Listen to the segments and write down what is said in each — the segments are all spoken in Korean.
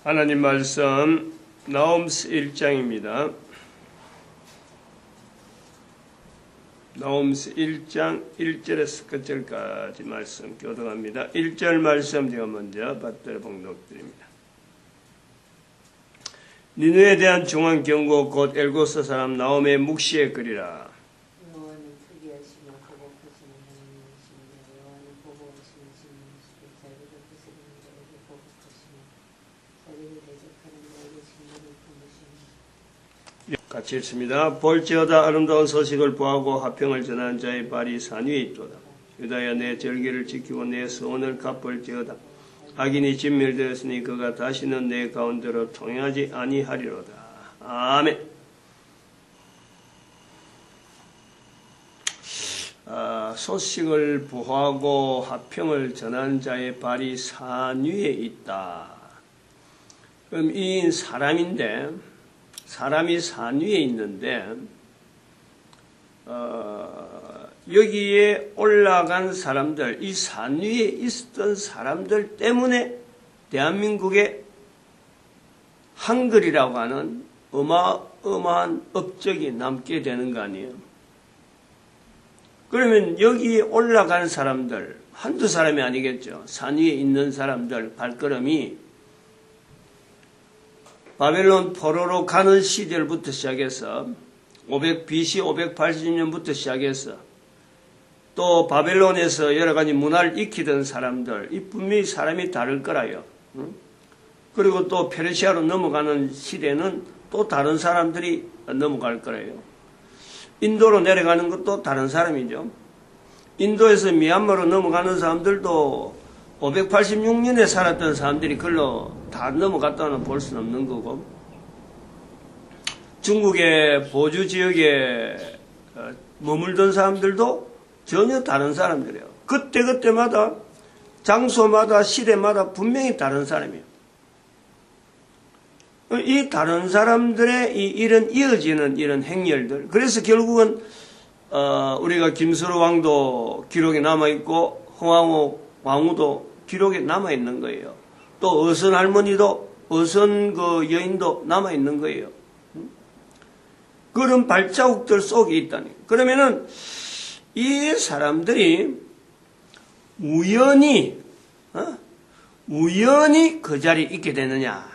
하나님 말씀 나홈스 1장입니다. 나홈스 1장 1절에서 끝절까지 말씀 교독합니다. 1절 말씀 제가 먼저 받들어 봉독드립니다. 니느에 대한 중한 경고 곧 엘고스 사람 나홈의 묵시에 그리라. 여호와는 특이하시며 거룩하시는 하나님이시며 여호와는 보복하시는 진노하시고 자기를 거스르는 자에게 보복하시며 자기를 대적하는 자에게 진노를 품으시며. 같이 읽습니다. 볼지어다 아름다운 소식을 보하고 화평을 전하는 자의 발이 산 위에 있도다. 유다야 내 절기를 지키고 내 소원을 갚을지어다. 악인이 진멸되었으니 그가 다시는 내 가운데로 통행하지 아니하리로다. 아멘. 소식을 보하고 화평을 전하는 자의 발이 산 위에 있다. 그럼 이 사람인데 사람이 산 위에 있는데 여기에 올라간 사람들, 이 산 위에 있었던 사람들 때문에 대한민국에 한글이라고 하는 어마어마한 업적이 남게 되는 거 아니에요? 그러면 여기에 올라간 사람들, 한두 사람이 아니겠죠. 산 위에 있는 사람들 발걸음이 바벨론 포로로 가는 시절부터 시작해서 BC 580년부터 시작해서 또 바벨론에서 여러 가지 문화를 익히던 사람들, 이 분명히 사람이 다를 거라요. 그리고 또 페르시아로 넘어가는 시대는 또 다른 사람들이 넘어갈 거라요. 인도로 내려가는 것도 다른 사람이죠. 인도에서 미얀마로 넘어가는 사람들도 586년에 살았던 사람들이 글로 다 넘어갔다는 볼 수는 없는 거고, 중국의 보주 지역에 머물던 사람들도 전혀 다른 사람들이에요. 그때마다 장소마다 시대마다 분명히 다른 사람이에요. 이 다른 사람들의 이런 이어지는 이런 행렬들, 그래서 결국은 우리가 김수로 왕도 기록에 남아있고 홍황후 왕후도 기록에 남아있는 거예요. 또 어선 할머니도 어선 그 여인도 남아있는 거예요. 그런 발자국들 속에 있다니. 그러면은 이 사람들이 우연히 그 자리에 있게 되느냐,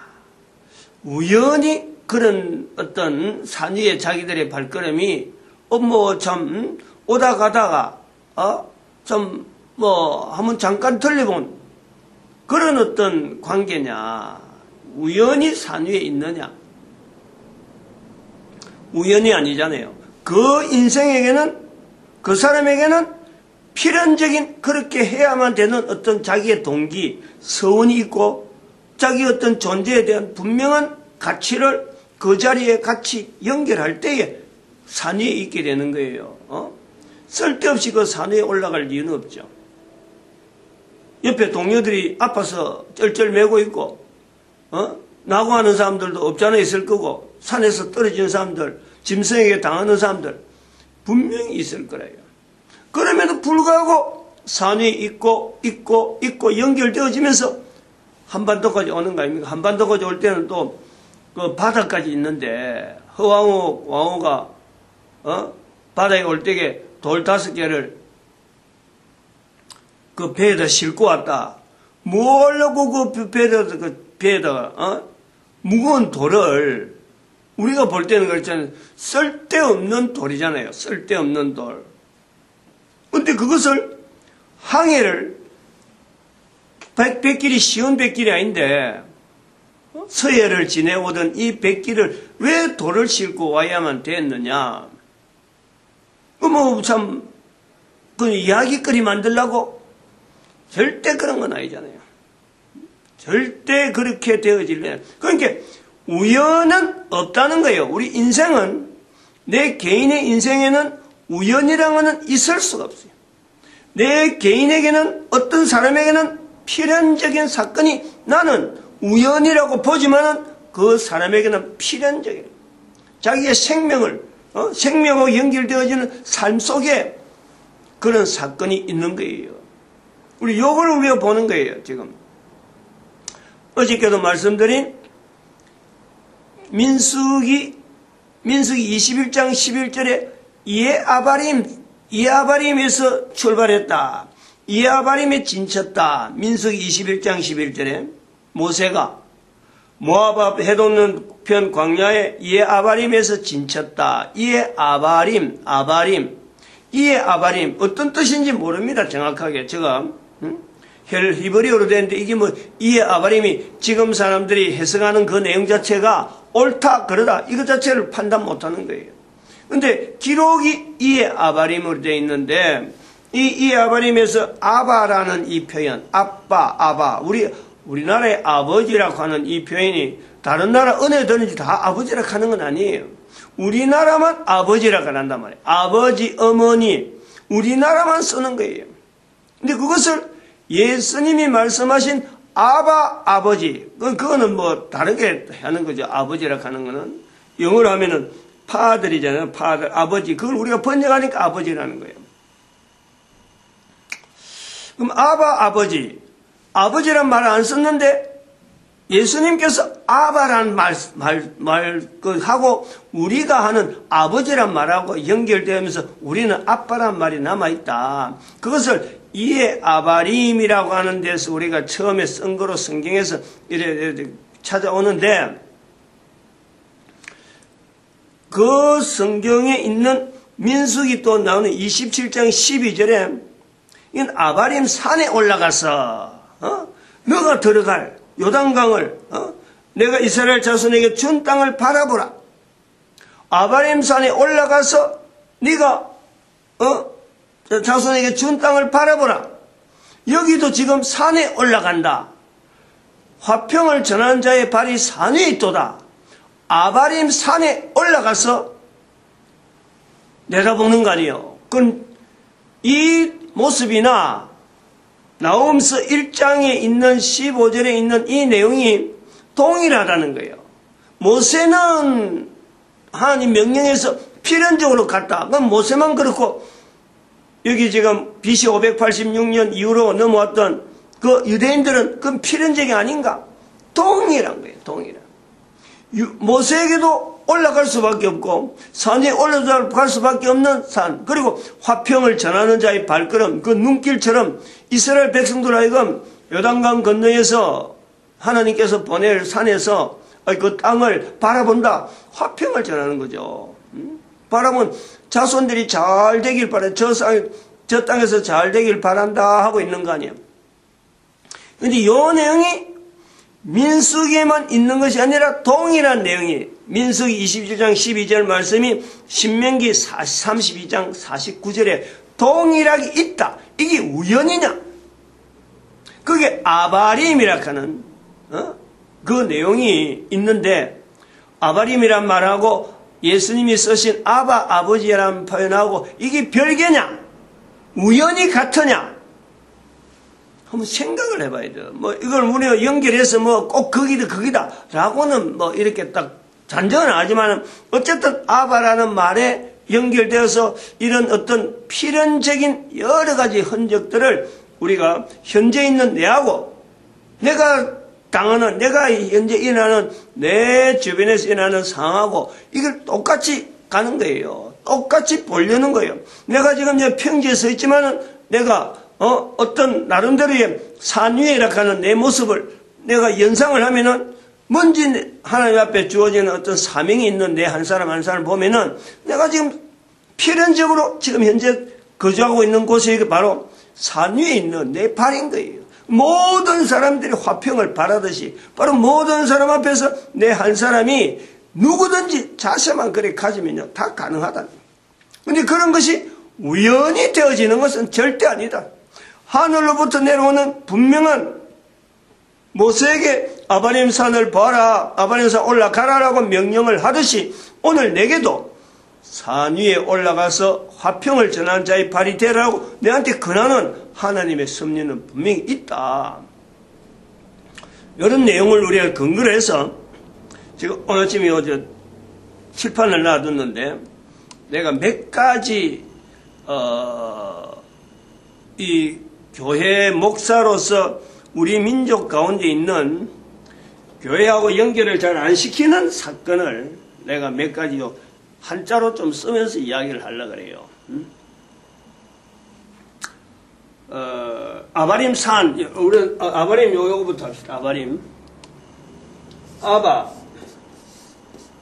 우연히 그런 어떤 산 위에 자기들의 발걸음이 참 오다 가다가 한번 잠깐 들려본 그런 어떤 관계냐, 우연히 산 위에 있느냐, 우연이 아니잖아요. 그 인생에게는, 그 사람에게는 필연적인 그렇게 해야만 되는 어떤 자기의 동기, 서원이 있고 자기 어떤 존재에 대한 분명한 가치를 그 자리에 같이 연결할 때에 산 위에 있게 되는 거예요. 쓸데없이 그 산 위에 올라갈 이유는 없죠. 옆에 동료들이 아파서 쩔쩔매고 있고 낙오하는 사람들도 없잖아 있을 거고, 산에서 떨어지는 사람들, 짐승에게 당하는 사람들 분명히 있을 거예요. 그럼에도 불구하고 산 위에 있고 연결되어지면서 한반도까지 오는 거 아닙니까? 한반도까지 올 때는 또 그 바다까지 있는데 허왕후 왕후가 바다에 올 때에 돌 5개를 그 배에다 싣고 왔다. 뭐하려고 그 배에다가 무거운 돌을, 우리가 볼 때는 그렇잖아요. 쓸데없는 돌이잖아요. 쓸데없는 돌. 근데 그것을 항해를 백길이 쉬운 백길이 아닌데 서해를 지내오던 이 백길을 왜 돌을 싣고 와야만 됐느냐. 그 이야기거리 만들려고? 절대 그런 건 아니잖아요. 절대 그렇게 되어질래. 그러니까 우연은 없다는 거예요. 우리 인생은, 내 개인의 인생에는 우연이라는 것은 있을 수가 없어요. 내 개인에게는, 어떤 사람에게는 필연적인 사건이, 나는 우연이라고 보지만은 그 사람에게는 필연적이에요. 자기의 생명하고 연결되어지는 삶 속에 그런 사건이 있는 거예요. 우리 요걸 우리가 보는 거예요, 지금. 어저께도 말씀드린 민수기 21장 11절에 이에아바림에서 출발했다. 이에아바림에 진쳤다. 민수기 21장 11절에 모세가 모압 앞 해돋는 편 광야에 이에아바림에서 진쳤다. 이에아바림 어떤 뜻인지 모릅니다. 정확하게 제가 히브리어로 되는데 이게 뭐 이에아바림이 지금 사람들이 해석하는 그 내용 자체가 옳다 그러다 이것 자체를 판단 못하는 거예요. 근데 기록이 이에아바림으로 되어 있는데 이 이에아바림에서 아바라는 이 표현 아바 우리나라의 아버지라고 하는 이 표현이 다른 나라 은혜든지 다 아버지라고 하는 건 아니에요. 우리나라만 아버지라고 한단 말이에요. 아버지, 어머니, 우리나라만 쓰는 거예요. 근데 그것을 예수님이 말씀하신 아버지, 그거는 뭐 다르게 하는 거죠. 아버지라고 하는 거는. 영어로 하면은 파들이잖아요. 파들, 아버지. 그걸 우리가 번역하니까 아버지라는 거예요. 그럼 아버지란 말을 안 썼는데 예수님께서 아바란 하고 우리가 하는 아버지란 말하고 연결되면서 우리는 아빠란 말이 남아있다. 그것을 이에아바림이라고 하는 데서 우리가 처음에 쓴 거로 성경에서 이래 찾아오는데 그 성경에 있는 민수기 또 나오는 27장 12절에 이건 아바림 산에 올라가서 너가 들어갈 요단강을 내가 이스라엘 자손에게 준 땅을 바라보라. 아바림 산에 올라가서 네가 자손에게 준 땅을 바라보라. 여기도 지금 산에 올라간다. 화평을 전하는 자의 발이 산 위에 있도다. 아바림 산에 올라가서 내다보는 거 아니에요. 그럼 이 모습이나 나홈서 1장에 있는 15절에 있는 이 내용이 동일하다는 거예요. 모세는 하나님 명령에서 필연적으로 갔다. 그럼 모세만 그렇고 여기 지금 BC 586년 이후로 넘어왔던 그 유대인들은 그건 필연적이 아닌가? 동일한 거예요. 동일한. 모세에게도 올라갈 수밖에 없고 산에 올라갈 수밖에 없는 산, 그리고 화평을 전하는 자의 발걸음, 그 눈길처럼 이스라엘 백성들 하여금 요단강 건너에서 하나님께서 보낼 산에서 그 땅을 바라본다. 화평을 전하는 거죠. 바라본 자손들이 잘 되길 바래. 저 땅에서 잘 되길 바란다 하고 있는 거 아니에요. 근데 이 내용이 민수기에만 있는 것이 아니라 동일한 내용이 민수기 27장 12절 말씀이 신명기 32장 49절에 동일하게 있다. 이게 우연이냐? 그게 아바림이라 하는 그 내용이 있는데 아바림이란 말하고 예수님이 쓰신 아버지라는 표현하고 이게 별개냐? 우연히 같으냐? 한번 생각을 해봐야 돼요. 뭐 이걸 우리가 연결해서 뭐 꼭 거기다 라고는 뭐 이렇게 딱 단정은 하지만 어쨌든 아바라는 말에 연결되어서 이런 어떤 필연적인 여러 가지 흔적들을 우리가 현재 있는 내하고 내가 당하는, 내가 현재 일어나는 내 주변에서 일어나는 상황하고 이걸 똑같이 가는 거예요. 똑같이 보려는 거예요. 내가 지금 평지에 서 있지만은 내가 어떤 나름대로의 산 위에 이락하는 내 모습을 내가 연상을 하면은 뭔지 하나님 앞에 주어지는 어떤 사명이 있는 내 한 사람 한 사람을 보면은 내가 지금 필연적으로 지금 현재 거주하고 있는 곳이 바로 산 위에 있는 내 발인 거예요. 모든 사람들이 화평을 바라듯이 바로 모든 사람 앞에서 내 한 사람이 누구든지 자세만 그래 가지면요 다 가능하다. 그런데 그런 것이 우연히 되어지는 것은 절대 아니다. 하늘로부터 내려오는 분명한 모세에게 아바림 산을 봐라, 아바림 산 올라가라라고 명령을 하듯이 오늘 내게도 산 위에 올라가서 화평을 전하는 자의 발이 되라고 내한테 권하는 하나님의 섭리는 분명히 있다. 이런 내용을 우리가 근거로 해서 지금 오늘 아침에 어제 칠판을 놔뒀는데 내가 몇 가지 이 교회 목사로서 우리 민족 가운데 있는 교회하고 연결을 잘 안 시키는 사건을 내가 몇 가지요 한자로 좀 쓰면서 이야기를 하려고 그래요. 아바림 산, 우리 아바림 요거부터 합시다. 아바림.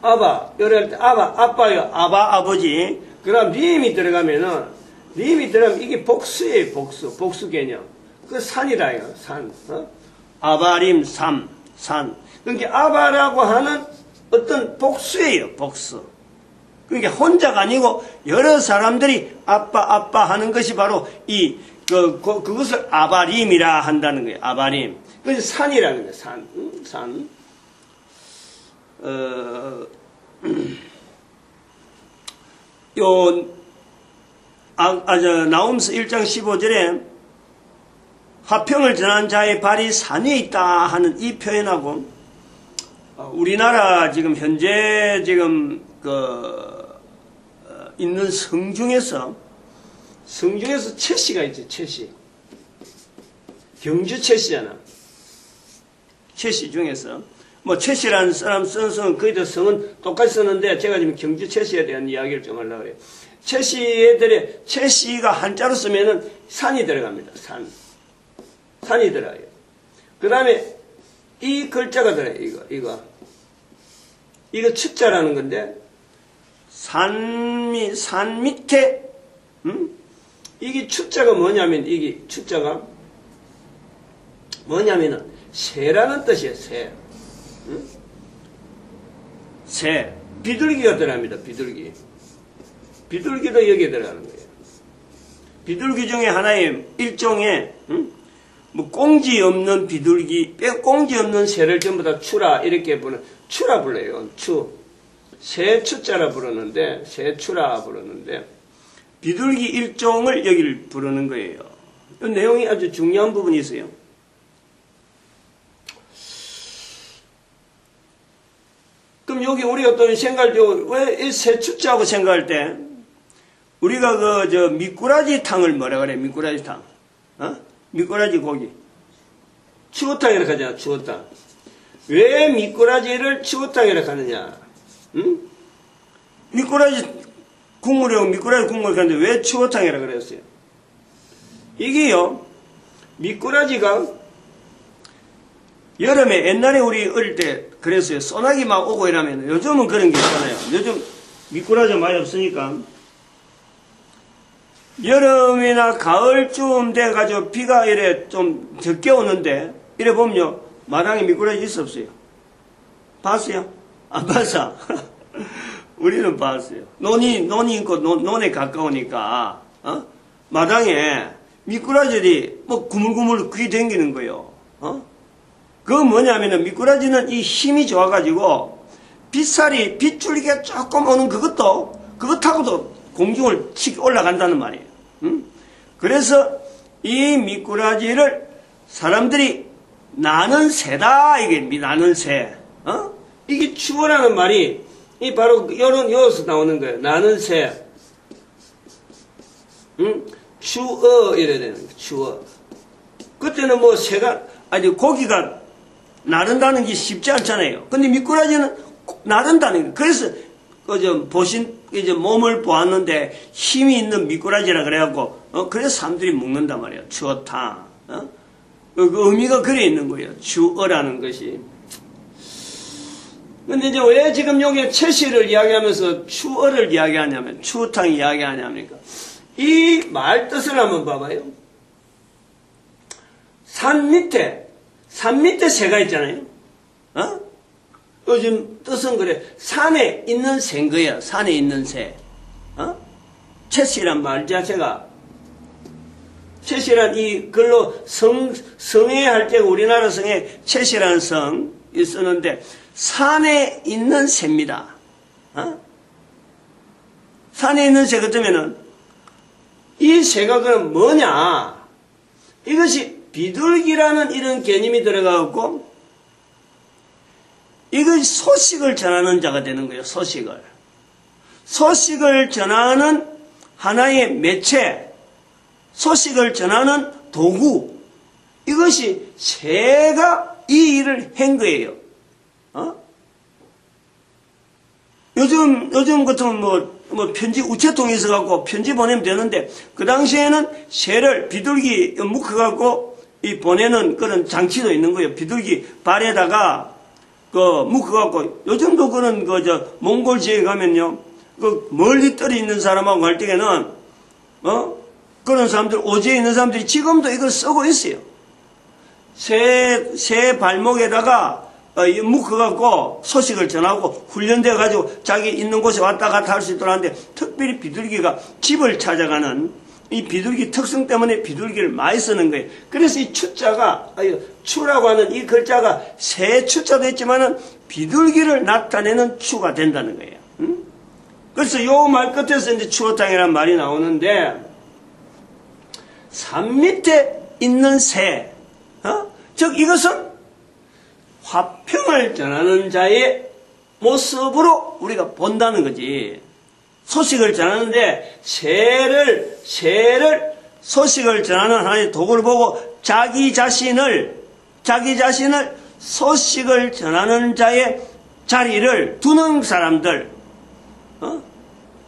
아바, 이럴 때 아빠요. 아버지. 그럼 림이 들어가면 이게 복수예요. 복수 개념. 그 산이라 이거, 산. 아바림 산. 그러니까 아바라고 하는 어떤 복수예요. 복수. 그러니까 혼자가 아니고 여러 사람들이 아빠 하는 것이 바로 그것을 아바림이라 한다는 거예요. 아바림. 그래서 산이라는 거예요. 산. 나홈서 1장 15절에 화평을 전한 자의 발이 산 위에 있다 하는 이 표현하고 우리나라 지금 현재 지금 있는 성 중에서 채씨가 있지. 채씨. 경주 채씨잖아. 채씨 중에서 뭐 채씨라는 사람 쓰는 성은 거의 다 성은 똑같이 쓰는데 제가 지금 경주 채씨에 대한 이야기를 좀 하려고 그래요. 채씨가 한자로 쓰면은 산이 들어갑니다. 산이 들어가요. 그 다음에 이 글자가 들어요. 이거 추자라는 건데 산 밑에 이게 추자가 뭐냐면 이게 추자가 뭐냐면은 새라는 뜻이에요. 새. 비둘기가 들어갑니다. 비둘기도 여기에 들어가는 거예요. 비둘기 중에 하나의 일종의 뭐 꽁지 없는 비둘기, 꽁지 없는 새를 전부 다 추라 이렇게 추라 불러요. 새 추자라 부르는데 새 추라 부르는데 비둘기 일종을 여기를 부르는 거예요. 이 내용이 아주 중요한 부분이 있어요. 그럼 여기 우리가 또 왜 이 새 추자하고 생각할 때 우리가 미꾸라지 탕을 뭐라 그래? 미꾸라지 탕. 미꾸라지 고기. 추어탕이라고 하잖아. 추어탕. 왜 미꾸라지를 추어탕이라고 하느냐? 미꾸라지 국물을 하는데 왜 추어탕이라고 그랬어요? 이게요, 미꾸라지가 여름에 옛날에 우리 어릴 때 그랬어요. 소나기 막 오고 이러면 요즘은 그런 게 있잖아요. 요즘 미꾸라지 많이 없으니까 여름이나 가을쯤 돼가지고 비가 이래 좀 적게 오는데 이래 보면요 마당에 미꾸라지 있어 없어요? 봤어요? 안 봤어? 우리는 봤어요. 논이 있고 논에 가까우니까 마당에 미꾸라지들이 뭐 구물구물 귀 댕기는 거예요. 그거 뭐냐면은 미꾸라지는 이 힘이 좋아가지고 빗줄기가 조금 오는 그것하고도 공중을 치고 올라간다는 말이에요. 그래서 이 미꾸라지를 사람들이 나는 새다 이게 나는 새. 이게 추어라는 말이 이 바로 여기서 나오는 거예요. 나는 새. 추어 이래야 되는 거예요. 추어. 그때는 뭐 새가 고기가 나른다는 게 쉽지 않잖아요. 근데 미꾸라지는 나른다는 거예요. 그래서 이제 몸을 보았는데 힘이 있는 미꾸라지라 그래갖고 그래서 사람들이 먹는단 말이에요. 추어탕. 그 의미가 그래 있는 거예요. 추어라는 것이. 근데 이제 왜 지금 여기 채씨를 이야기하면서 추어를 이야기하냐면 추어탕 이야기하냐니까 이 말 뜻을 한번 봐봐요. 산 밑에 새가 있잖아요. 요즘 뜻은 그래. 산에 있는 새인 거야. 산에 있는 새. 채씨란 말 자체가. 채씨란 이 글로 성에 할 때 우리나라 성에 채씨라는 성이 쓰는데 산에 있는 새입니다. 산에 있는 새 같으면은 이 새가 그럼 뭐냐? 이것이 비둘기라는 이런 개념이 들어가고 이것이 소식을 전하는 자가 되는 거예요. 소식을 전하는 하나의 매체, 소식을 전하는 도구. 이것이 새가 이 일을 한 거예요. 요즘 같으면 뭐 편지 우체통에 있어갖고 편지 보내면 되는데, 그 당시에는 새를 비둘기 묶어갖고 이 보내는 그런 장치도 있는 거예요. 비둘기 발에다가 묶어갖고, 요즘도 그런 몽골 지역에 가면요, 멀리 떨어 있는 사람하고 갈 때에는, 그런 사람들, 오지에 있는 사람들이 지금도 이걸 쓰고 있어요. 새 발목에다가 묶어갖고 소식을 전하고 훈련돼가지고 자기 있는 곳에 왔다 갔다 할 수 있도록 하는데, 특별히 비둘기가 집을 찾아가는 이 비둘기 특성 때문에 비둘기를 많이 쓰는 거예요. 그래서 이 추라고 하는 이 글자가 새 추자도 있지만은 비둘기를 나타내는 추가 된다는 거예요. 그래서 요 말 끝에서 이제 추어탕이라는 말이 나오는데, 산 밑에 있는 새, 즉 이것은 화평을 전하는 자의 모습으로 우리가 본다는 거지. 소식을 전하는데 새를 소식을 전하는 하나의 도구를 보고 자기 자신을 소식을 전하는 자의 자리를 두는 사람들.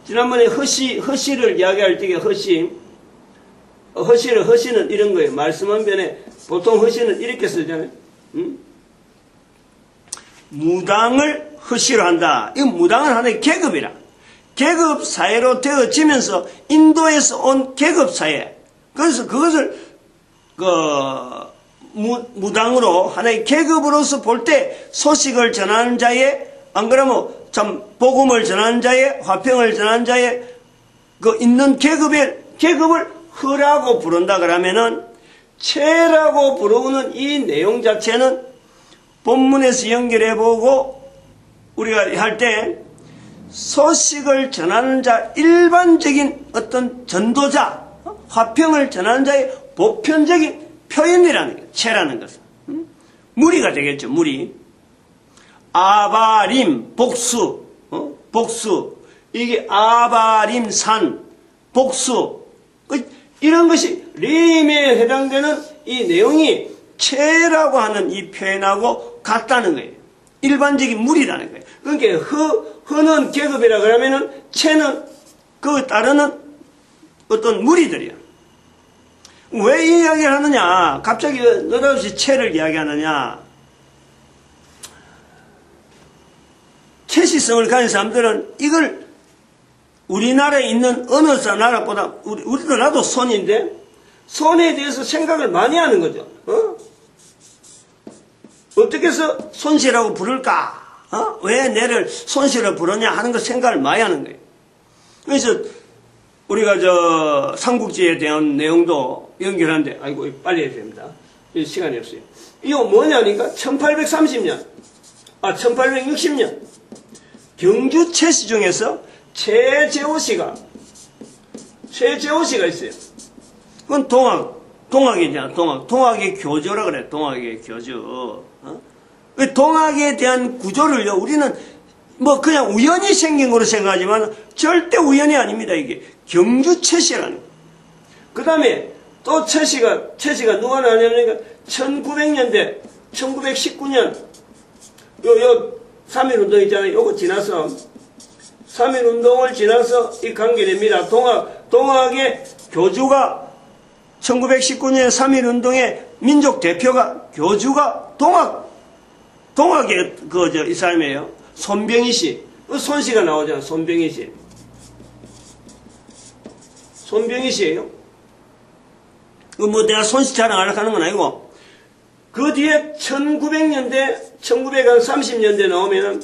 지난번에 허시를 이야기할 때 허시는 이런 거예요. 말씀 한 변에 보통 허시는 이렇게 쓰잖아요. 무당을 허시로 한다. 이 무당은 하나의 계급이라. 계급 사회로 되어지면서 인도에서 온 계급 사회. 그래서 그것을 무당으로 하나의 계급으로서 볼 때 소식을 전하는 자의, 안 그러면 참 복음을 전하는 자의, 화평을 전하는 자의 있는 계급을 허라고 부른다 그러면은, 채라고 부르는 이 내용 자체는 본문에서 연결해보고 우리가 할 때 소식을 전하는 자, 일반적인 어떤 전도자, 화평을 전하는 자의 보편적인 표현이라는 거예요. 채라는 것은. 무리가 되겠죠. 무리. 아바림, 복수. 복수. 이게 아바림 산, 복수. 이런 것이 림에 해당되는 이 내용이 채라고 하는 이 표현하고 같다는 거예요. 일반적인 무리라는 거예요. 그러니까 허는 계급이라 그러면은 채는 그 따르는 어떤 무리들이야. 왜 이 이야기를 하느냐? 갑자기 느닷없이 채를 이야기하느냐? 채시성을 가진 사람들은 이걸 우리나라에 있는 어느 나라보다, 우리도 나도 손인데, 손에 대해서 생각을 많이 하는 거죠. 어떻게 해서 손씨라고 부를까? 왜 내를 손씨로 부르냐 하는 거 생각을 많이 하는 거예요. 그래서 우리가 삼국지에 대한 내용도 연결하는데, 아이고, 빨리 해야 됩니다. 시간이 없어요. 이거 뭐냐니까? 1830년, 1860년, 경주 채씨 중에서 최재호 씨가 있어요. 그건 동학이잖아, 동학의 교조라 그래, 동학의 교조. 동학에 대한 구조를요, 우리는 뭐 그냥 우연히 생긴 거로 생각하지만 절대 우연이 아닙니다, 이게. 경주 채씨라는 거. 그 다음에 또 채씨가 누가 나왔냐면 1900년대, 1919년, 요 3.1운동 있잖아요. 요거 지나서, 3.1운동을 지나서 이 관계됩니다. 동학의 교주가 1919년 3.1운동의 민족 대표가, 교주가 동학의 이 사람이에요. 손병희 씨. 손씨가 나오잖아, 손병희 씨. 손병희 씨예요. 뭐 내가 손씨 자랑하려고 하는 건 아니고, 그 뒤에 1930년대 나오면은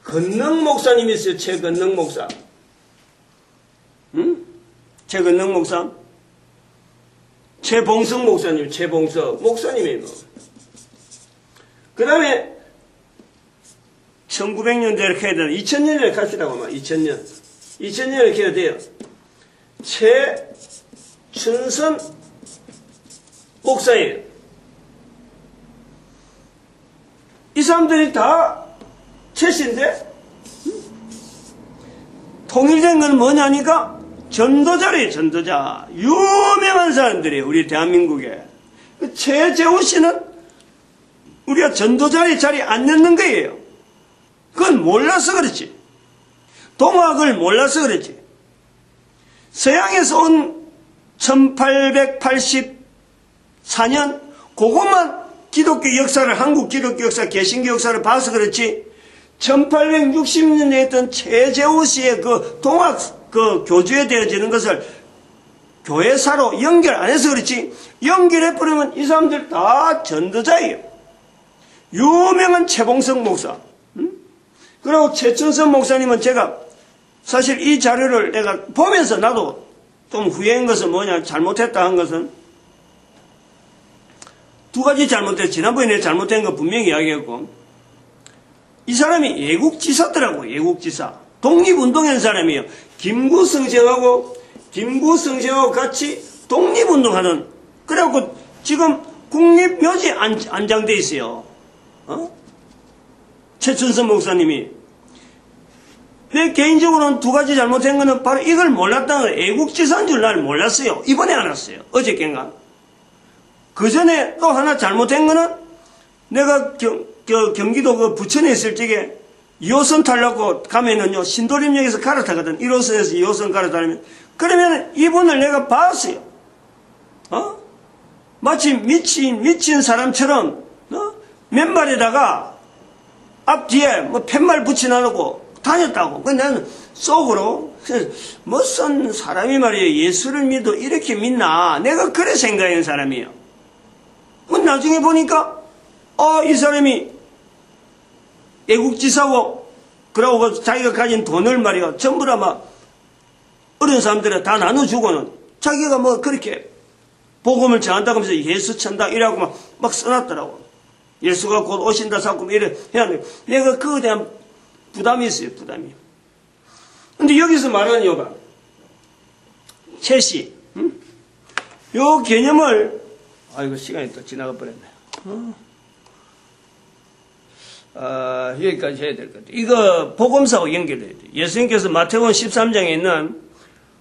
최건능 목사님이 있어요. 최건능 목사. 최건능 목사. 최봉석 목사님, 최봉석 목사님이에요. 그 다음에 1900년대 이렇게 해야 되나? 2000년에 갑시다, 아마. 2000년 이렇게 해야 돼요. 최춘선 목사예요. 이 사람들이 다 최씨인데, 통일된 건 뭐냐니까? 전도자래요, 전도자. 유명한 사람들이에요, 우리 대한민국에. 최재호 씨는 우리가 전도자의 자리에 앉는 거예요. 몰라서 그렇지. 동학을 몰라서 그렇지. 서양에서 온 1884년 그것만 기독교 역사를, 한국 기독교 역사, 개신교 역사를 봐서 그렇지, 1860년에 했던 최재호 씨의 그 동학 그 교주에 되어지는 것을 교회사로 연결 안 해서 그렇지, 연결해버리면 이 사람들 다 전도자예요. 유명한 최봉석 목사, 그리고 최천선 목사님은 제가 사실 이 자료를 내가 보면서 나도 좀 후회한 것은 뭐냐, 잘못했다 한 것은 두 가지 잘못했어. 지난번에 내가 잘못된 거 분명히 이야기했고, 이 사람이 애국지사더라고. 애국지사. 독립운동한 사람이에요. 김구성재하고 같이 독립운동하는, 그래갖고 지금 국립묘지에 안장돼 있어요. 최춘선 목사님이. 내 개인적으로는 두 가지 잘못한 거는 바로 이걸 몰랐다는 거예요. 애국지사인 줄 날 몰랐어요. 이번에 알았어요. 어저께인가. 그 전에 또 하나 잘못한 거는, 내가 경기도 그 부천에 있을 적에 2호선 타려고 가면은요, 신도림역에서 갈아타거든. 1호선에서 2호선 갈아타면. 그러면 이분을 내가 봤어요. 마치 미친 사람처럼, 맨발에다가 앞뒤에 뭐 팻말 붙여놔놓고 다녔다고. 그 나는 속으로, 무슨 사람이 말이에요. 예수를 믿어 이렇게 믿나. 내가 그래 생각하는 사람이에요. 나중에 보니까, 이 사람이 애국지사고, 그러고 자기가 가진 돈을 말이야, 전부 다 막, 어려운 사람들에 다 나눠주고는, 자기가 뭐 그렇게 복음을 전한다고 하면서 예수 천당 이라고 막 써놨더라고. 예수가 곧 오신다 사고 이래 해야 돼. 내가 그거에 대한 부담이 있어요, 부담이. 근데 여기서 말하는 요가, 채시, 요 개념을, 아이고, 시간이 또 지나가 버렸네. 여기까지 해야 될 것 같아요. 이거 복음사하고 연결돼야 돼요. 예수님께서 마태복음 13장에 있는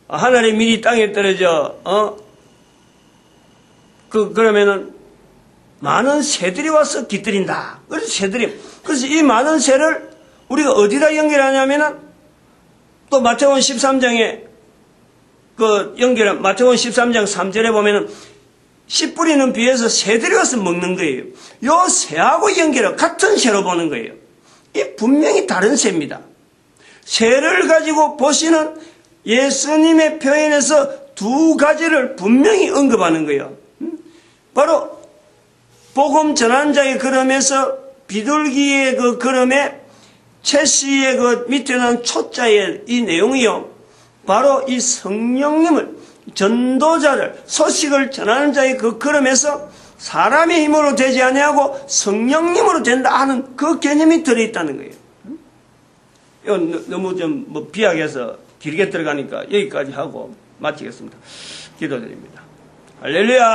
하늘의 밀이 땅에 떨어져, 그러면은 많은 새들이 와서 깃들인다. 그래서 새들이, 그래서 이 많은 새를 우리가 어디다 연결하냐면은 또 마태복음 13장에 마태복음 13장 3절에 보면은 씨 뿌리는 비에서 새들이 와서 먹는 거예요. 요 새하고 연결해 같은 새로 보는 거예요. 이 분명히 다른 새입니다. 새를 가지고 보시는 예수님의 표현에서 두 가지를 분명히 언급하는 거예요. 바로 복음 전하는 자의 걸음에서 비둘기의 그 걸음에 채씨의 그 밑에 는 초자의 이 내용이요, 바로 이 성령님을, 전도자를, 소식을 전하는 자의 그 걸음에서 사람의 힘으로 되지 아니하고 성령님으로 된다 하는 그 개념이 들어있다는 거예요. 너무 좀 비약해서 길게 들어가니까 여기까지 하고 마치겠습니다. 기도드립니다. 할렐루야.